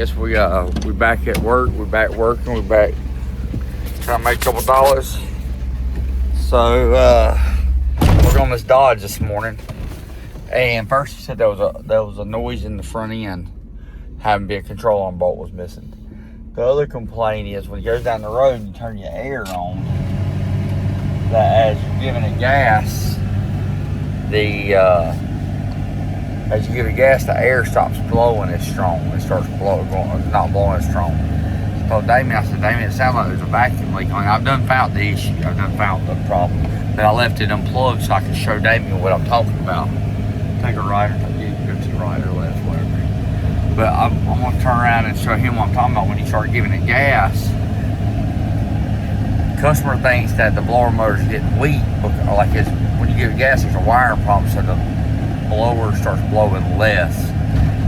guess we back at work. We back working. We back trying to make a couple dollars. So we're on this Dodge this morning, and first he said there was a noise in the front end, having been a control arm bolt was missing. The other complaint is when it goes down the road and you turn your air on, that as you're giving it gas, as you give it gas, the air stops blowing as strong. It starts not blowing as strong. So Damien, I said, Damien, it sounds like there's a vacuum leak on it. I've done found the issue. I've done found the problem. But I left it unplugged so I could show Damien what I'm talking about. Take a right, go to the right or left, whatever. But I'm going to turn around and show him what I'm talking about when you start giving it gas. Customer thinks that the blower motor's getting weak, like when you give it gas, there's a wiring problem, so the blower starts blowing less,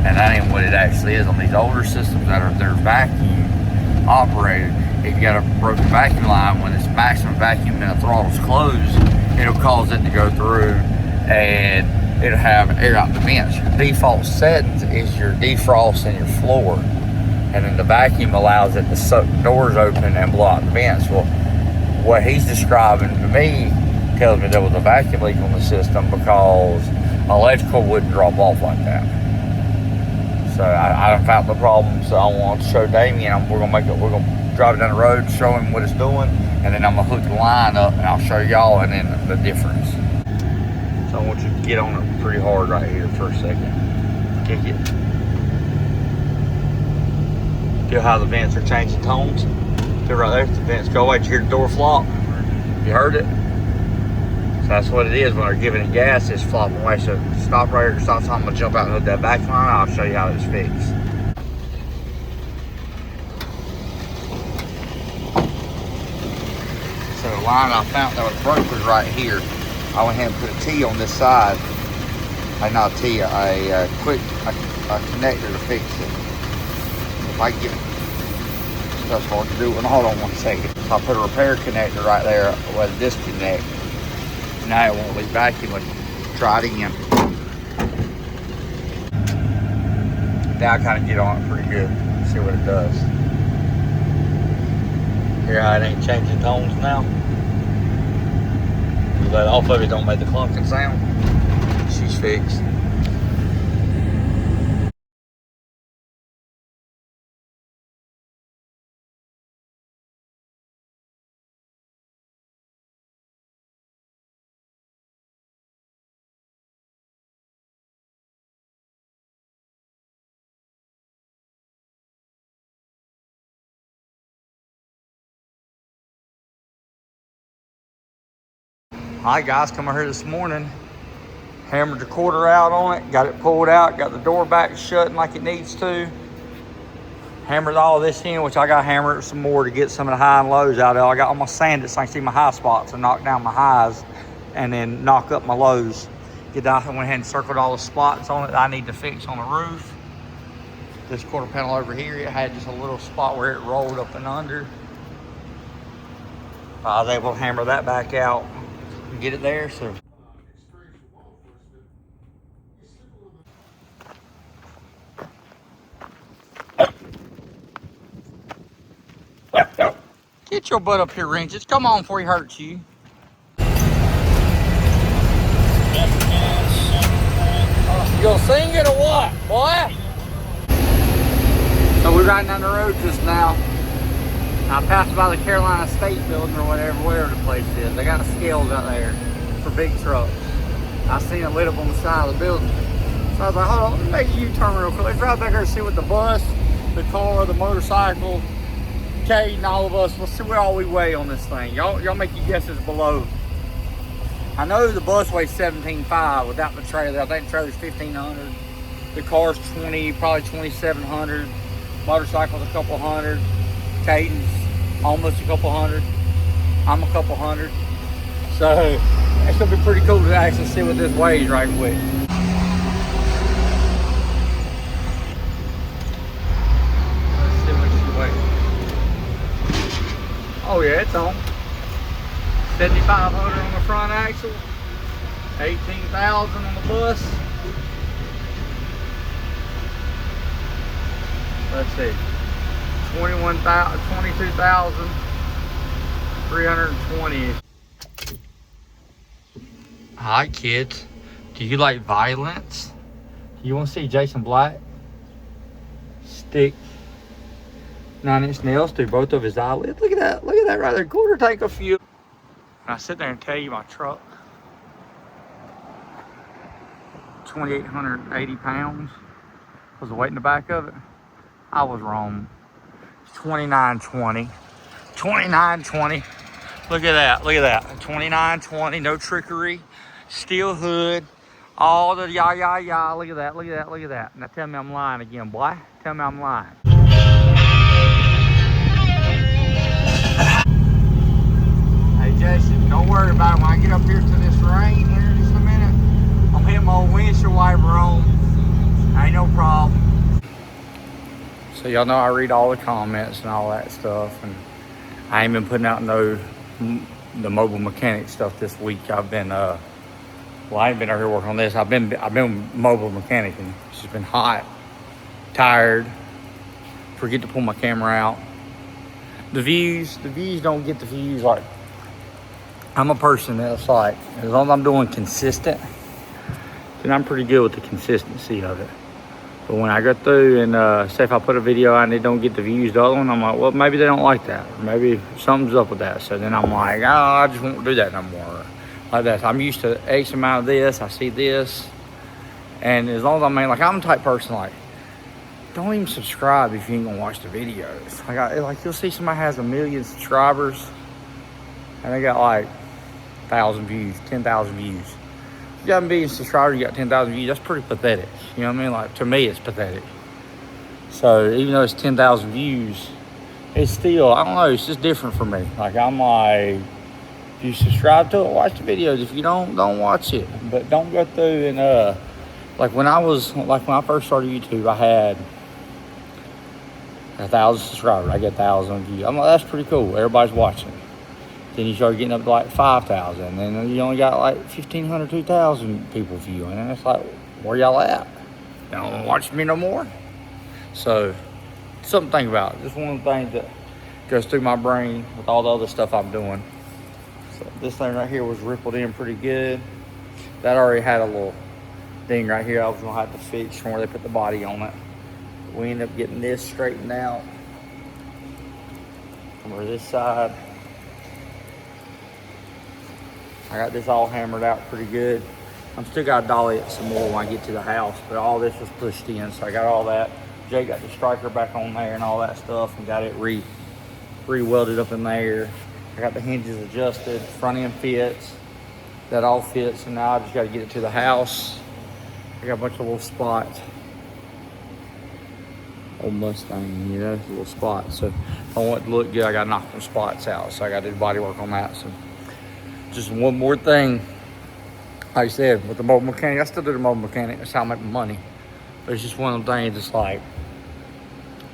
and that ain't what it actually is. On these older systems they're vacuum operated, if you got a broken vacuum line, when it's maximum vacuum and the throttle's closed, it'll cause it to go through and it'll have air out the vents. Your default settings is your defrost and your floor, and then the vacuum allows it to suck doors open and blow out the vents. Well, what he's describing to me tells me there was a vacuum leak on the system because electrical wouldn't drop off like that. So I found the problem. So I want to show Damien. We're gonna drive down the road, show him what it's doing, and then I'm gonna hook the line up and I'll show y'all and then the difference. So I want you to get on it pretty hard right here for a second. Kick it. Feel how the vents are changing tones? Feel right there. The vents go away. Did you hear the door flop? You heard it? So that's what it is when they're giving it gas, it's flopping away. So stop right here, stop. I'm gonna jump out and hook that back line. I'll show you how it's fixed. So the line I found that was broke was right here. I went ahead and put a T on this side. Not a T, a connector to fix it. If I get it, that's hard to do. And hold on one second. So I put a repair connector right there with a disconnect. Now it won't leak vacuum. Try it again. Now I kind of get on it pretty good. See what it does. Hear how it ain't changing tones now? You let off of it, don't make the clunking sound. She's fixed. Alright guys, come over here this morning, hammered the quarter out on it, got it pulled out, got the door back shut like it needs to. Hammered all this in, which I got to hammer it some more to get some of the high and lows out of it. I got almost sanded so I can see my high spots and knock down my highs and then knock up my lows. Get down, I went ahead and circled all the spots on it that I need to fix on the roof. This quarter panel over here, it had just a little spot where it rolled up and under. I was able to hammer that back out. Get it there, so get your butt up here, Wrenches. Come on before he hurts you. You gonna sing it or what, boy? So we're riding down the road just now. I passed by the Carolina State Building or whatever the place is. They got scales out there for big trucks. I seen it lit up on the side of the building. So I was like, hold on, let me make a U-turn real quick. Let's drive back there and see what the bus, the car, the motorcycle, Kate, and all of us, let's see what all we weigh on this thing. Y'all make your guesses below. I know the bus weighs 17.5 without the trailer. I think the trailer's 1,500. The car's 20, probably 2,700. Motorcycle's a couple hundred. Caden's almost a couple hundred. I'm a couple hundred. So it's gonna be pretty cool to actually see what this weighs right quick. Let's see what she weighs. Oh yeah, it's on. 7,500 on the front axle. 18,000 on the bus. let's see, 22,320. Hi kids, do you like violence? You want to see Jason Black stick 9-inch nails through both of his eyelids? Look at that right there, quarter tank of fuel. And I sit there and tell you my truck, 2,880 pounds was the weight in the back of it. I was wrong. 2920. 2920. Look at that. 2920. No trickery. Steel hood. All the yah. Look at that. Now tell me I'm lying again, boy. Tell me I'm lying. Hey Jason, don't worry about it. When I get up here to this rain here in just a minute, I'm hitting my old windshield wiper on. Ain't no problem. So y'all know I read all the comments and all that stuff, and I ain't been putting out the mobile mechanic stuff this week. I've been well, I ain't been out here working on this. I've been mobile mechanicing. It's just been hot, tired, forget to pull my camera out. The views don't get the views. Like, I'm a person that's like, as long as I'm doing consistent, then I'm pretty good with the consistency of it. But when I go through and say if I put a video out and they don't get the views, the other one, I'm like, well, maybe they don't like that. Or maybe something's up with that. So then I'm like, oh, I just won't do that no more. Like that. I'm used to X amount of this. I see this. And as long as I'm the type person, like, don't even subscribe if you ain't gonna watch the videos. Like you'll see somebody has 1 million subscribers and they got like 1,000 views, 10,000 views. You got 1 million subscribers, you got 10,000 views, that's pretty pathetic. You know what I mean? Like, to me, it's pathetic. So, even though it's 10,000 views, it's still, I don't know, it's just different for me. Like, I'm like, if you subscribe to it, watch the videos. If you don't watch it. But don't go through and, when I first started YouTube, I had 1,000 subscribers. I get 1,000 views. I'm like, that's pretty cool. Everybody's watching. Then you start getting up to like 5,000, and then you only got like 1,500, 2,000 people viewing, and it's like, where y'all at? Y'all don't watch me no more? So, something to think about. Just one of the things that goes through my brain with all the other stuff I'm doing. So this thing right here was rippled in pretty good. That already had a little thing right here I was gonna have to fix from where they put the body on it. We ended up getting this straightened out over this side. I got this all hammered out pretty good. I'm still gotta dolly it some more when I get to the house, but all this was pushed in, so I got all that. Jake got the striker back on there and all that stuff, and got it re-welded up in there. I got the hinges adjusted, front end fits. That all fits, and now I just gotta get it to the house. I got a bunch of little spots. Old Mustang, you know, little spots. So if I want it to look good, I gotta knock them spots out. So I gotta do body work on that. So just one more thing. Like I said, with the mobile mechanic, I still do the mobile mechanic. That's how I make my money. But it's just one of the things. It's like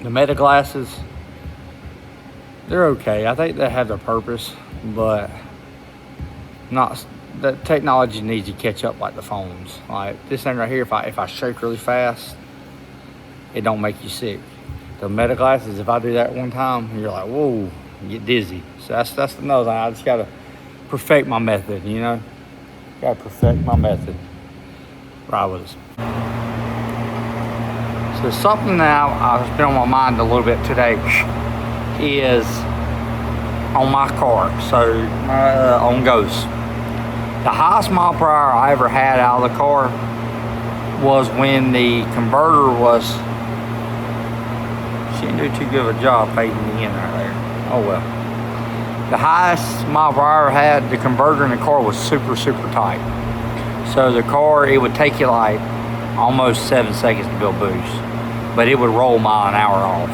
the Meta glasses, they're okay. I think they have their purpose, but not. The technology needs to catch up like the phones. Like this thing right here, if I shake really fast, it don't make you sick. The Meta glasses, if I do that one time, you're like, whoa, you get dizzy. So that's another thing. I just gotta perfect my method, you know? Gotta perfect my method. Ride with us. So something that I've been on my mind a little bit today is on my car. So on Ghost. The highest mile per hour I ever had out of the car was when the converter was, she didn't do too good of a job fading me in right there. Oh well. The highest mile per hour I had, the converter in the car was super, super tight. So the car, it would take you like almost 7 seconds to build boost, but it would roll mile an hour off.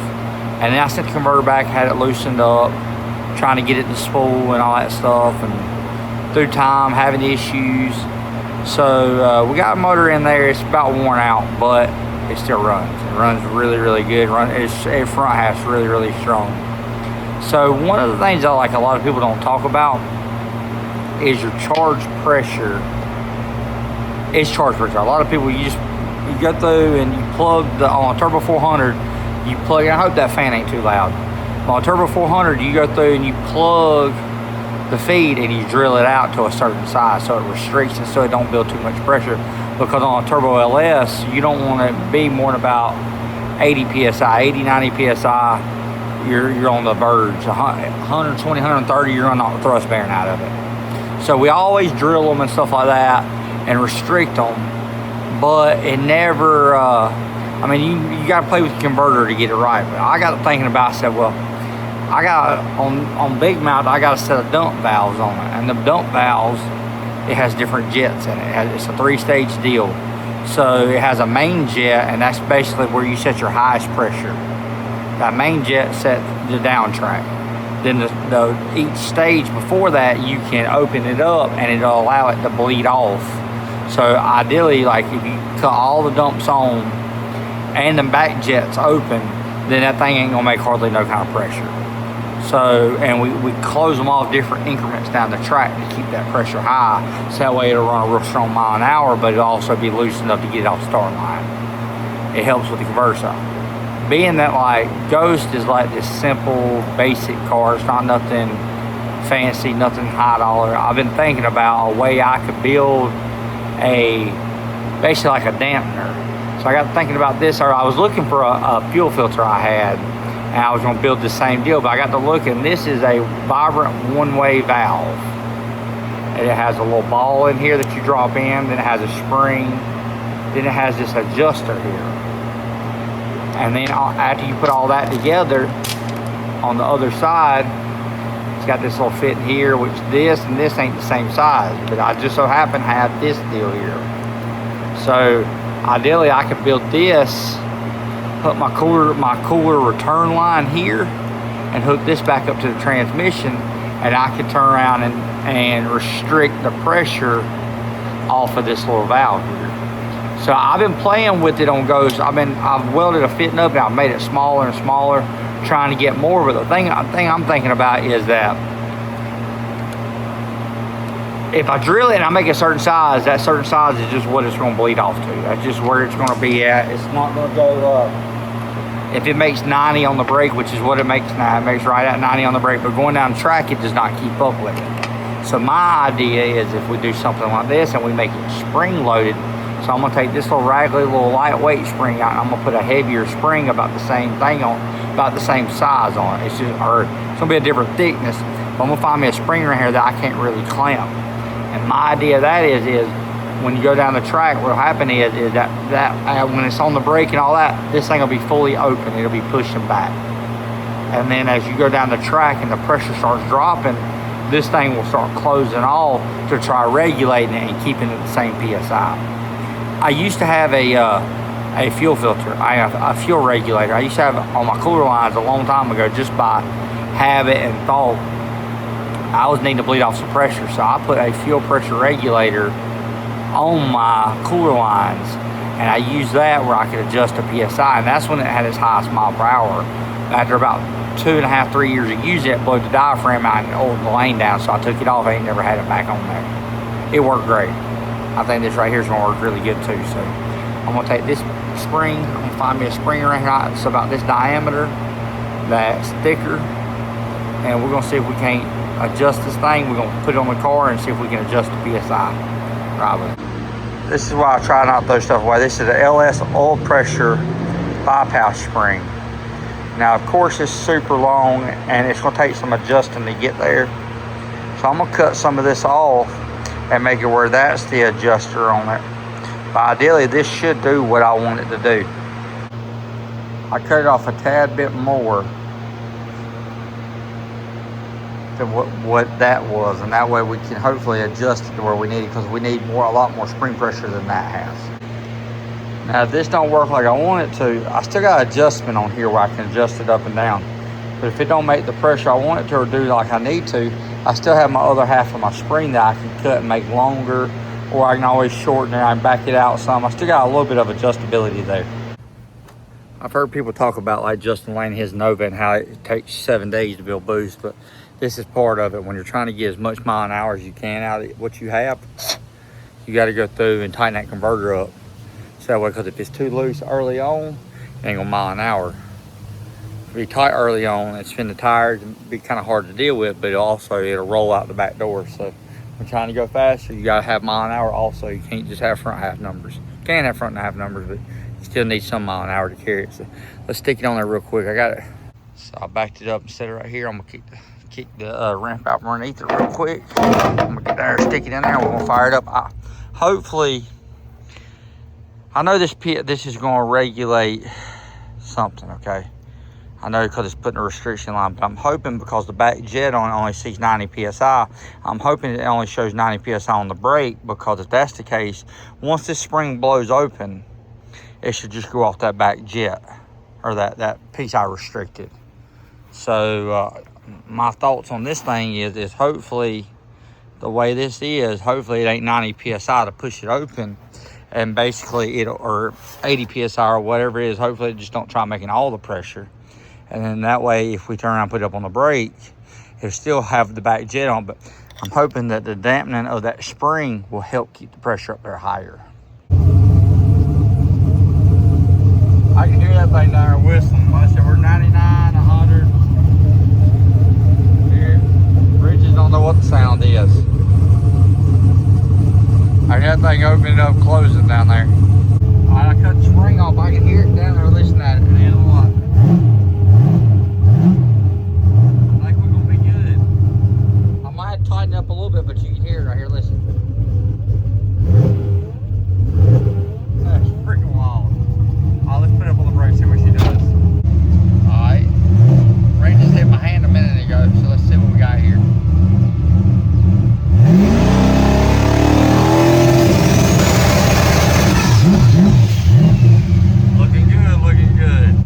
And then I sent the converter back, had it loosened up, trying to get it to spool and all that stuff, and through time having issues. So we got a motor in there. It's about worn out, but it still runs. It runs really, really good. Its front half's really, really strong. So one of the things that like a lot of people don't talk about is your charge pressure. It's charge pressure. A lot of people, you go through and you plug on a Turbo 400, you plug, and I hope that fan ain't too loud. But on Turbo 400, you go through and you plug the feed and you drill it out to a certain size so it restricts it so it don't build too much pressure. Because on a Turbo LS, you don't want to be more than about 80 psi, 80, 90 psi. You're on the verge. 120, 130, you're gonna knock the thrust bearing out of it. So we always drill them and stuff like that and restrict them, but it never. I mean, you got to play with the converter to get it right. But I got thinking about. I said, well, I got on Big Mouth, I got a set of dump valves on it, and the dump valves, it has different jets in it. It's a 3-stage deal. So it has a main jet, and that's basically where you set your highest pressure. That main jet set the down track. Then each stage before that, you can open it up and it'll allow it to bleed off. So ideally, like if you cut all the dumps on and the back jets open, then that thing ain't gonna make hardly no kind of pressure. So, and we close them off different increments down the track to keep that pressure high. So that way it'll run a real strong mile an hour, but it'll also be loose enough to get it off the start line. It helps with the converter side. Being that like Ghost is like this simple, basic car, it's not nothing fancy, nothing high dollar. I've been thinking about a way I could build basically like a dampener. So I got thinking about this, or I was looking for a fuel filter I had, and I was gonna build the same deal, but I got to look, and this is a Vibrant one-way valve. And it has a little ball in here that you drop in, then it has a spring, then it has this adjuster here. And then after you put all that together, on the other side, it's got this little fit here, which this and this ain't the same size, but I just so happen to have this deal here. So ideally I could build this, put my cooler return line here, and hook this back up to the transmission, and I could turn around and restrict the pressure off of this little valve here. So I've been playing with it on Ghost. I've welded a fitting up and I've made it smaller and smaller, trying to get more. But the thing I'm thinking about is that if I drill it and I make a certain size, that certain size is just what it's going to bleed off to. That's just where it's going to be at. It's not going to go up. If it makes 90 on the brake, which is what it makes now, it makes right at 90 on the brake, but going down the track, it does not keep up with it. So my idea is if we do something like this and we make it spring loaded, so I'm gonna take this little raggedy little lightweight spring out, and I'm gonna put a heavier spring about the same thing on, about the same size on it. It's gonna be a different thickness, but I'm gonna find me a spring right here that I can't really clamp. And my idea of that is when you go down the track, what'll happen is that when it's on the brake and all that, this thing will be fully open. It'll be pushing back. And then as you go down the track and the pressure starts dropping, this thing will start closing off to try regulating it and keeping it the same PSI. I used to have a fuel filter, a fuel regulator. I used to have it on my cooler lines a long time ago just by habit and thought. I was needing to bleed off some pressure, so I put a fuel pressure regulator on my cooler lines, and I used that where I could adjust the PSI, and that's when it had its highest mile per hour. After about 2.5, 3 years of using it, blew the diaphragm out and oiled the lane down, so I took it off. I ain't never had it back on there. It worked great. I think this right here is going to work really good too. So I'm going to take this spring, I'm going to find me a spring right here. It's about this diameter, that's thicker, and we're going to see if we can't adjust this thing. We're going to put it on the car and see if we can adjust the PSI. Probably. This is why I try not to throw stuff away. This is the LS oil pressure bypass spring. Now, of course, it's super long and it's going to take some adjusting to get there. So I'm going to cut some of this off and make it where that's the adjuster on it. But ideally, this should do what I want it to do. I cut it off a tad bit more than what that was, and that way we can hopefully adjust it to where we need it, because we need a lot more spring pressure than that has. Now, if this don't work like I want it to, I still got adjustment on here where I can adjust it up and down. But if it don't make the pressure I want it to or do like I need to, I still have my other half of my spring that I can cut and make longer, or I can always shorten it and back it out some. I still got a little bit of adjustability there. I've heard people talk about like Justin Lane, his Nova, and how it takes 7 days to build boost, but this is part of it. When you're trying to get as much mile an hour as you can out of what you have, you got to go through and tighten that converter up. So that way, because if it's too loose early on, it ain't gonna mile an hour. be tight early on and spin the tires and be kind of hard to deal with, but it'll roll out the back door. So when trying to go faster, you gotta have mile an hour also. You can't just have front half numbers. You can have front and half numbers, but you still need some mile an hour to carry it. So let's stick it on there real quick. I got it. So I backed it up and set it right here. I'm gonna kick the ramp out from underneath it real quick. I'm gonna get there, stick it in there. We're gonna fire it up. Hopefully, I know this is gonna regulate something, okay? I know because it's putting a restriction line, but I'm hoping because the back jet on it only sees 90 PSI, I'm hoping it only shows 90 PSI on the brake, because if that's the case, once this spring blows open, it should just go off that back jet, or that piece I restricted. So my thoughts on this thing is hopefully the way this is, hopefully it ain't 90 PSI to push it open, and basically or 80 PSI or whatever it is, hopefully it just don't try making all the pressure. And then that way, if we turn around and put it up on the brake, it'll still have the back jet on, but I'm hoping that the dampening of that spring will help keep the pressure up there higher. I can hear that thing down there whistling. Like I said, we're 99, 100. Here, Bridges don't know what the sound is. I hear that thing opening up, closing down there. All right, I cut the spring off. I can hear it down there, listen at it, and then what? Tighten up a little bit, but you can hear it right here. Listen. That's freaking wild. All right, let's put it up on the brake, see what she does. Alright. Rain just hit my hand a minute ago, so let's see what we got here.